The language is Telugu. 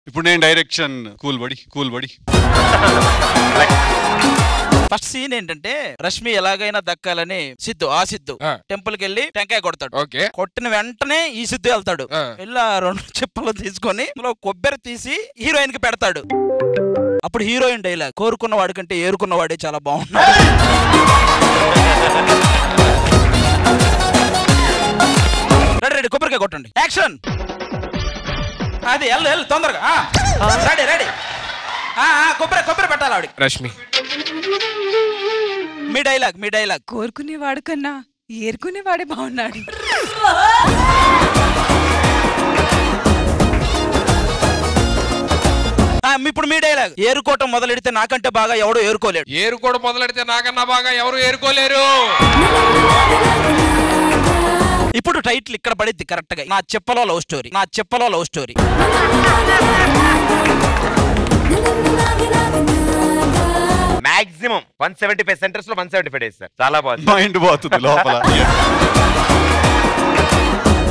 ఇప్పుడు నేను డైరెక్షన్ కూల్ బడి ఫస్ట్ సీన్ ఏంటంటే రష్మి ఎలాగైనా దక్కాలని సిద్ధు టెంపుల్ కి వెళ్ళి టెంకాయ కొడతాడు. కొట్టిన వెంటనే ఈ సిద్ధు వెళ్తాడు. వెళ్ళి 2 చెప్పులు తీసుకొని కొబ్బరి తీసి హీరోయిన్ కి పెడతాడు. అప్పుడు హీరోయిన్ డైలాగ్, కోరుకున్న వాడి కంటే ఏరుకున్నవాడే చాలా బాగున్నాడు. రెడీ కొబ్బరికాయ కొట్టండి, యాక్షన్. అది వెళ్ళు తొందరగా, రెడీ. కొబ్బరి పెట్టాలి ఆవిడ. రష్మి మీ డైలాగ్. కోరుకునేవాడు కన్నా ఏరుకునేవాడే బాగున్నాడు. ఇప్పుడు మీ డైలాగ్. ఏరుకోవటం మొదలెడితే నాకంటే బాగా ఎవడు ఏరుకోలేడు. ఏరుకోవడం మొదలెడితే నాకన్నా బాగా ఎవరు ఏరుకోలేరు. ఇప్పుడు టైటిల్ ఇక్కడ పడిద్ది కరెక్ట్ గా. నా చెప్పలో లవ్ స్టోరీ. మాక్సిమం 175 సెంటర్స్ లో 175 డేస్ సార్. చాలా బాగుంది. మైండ్ పోతుంది లోపల.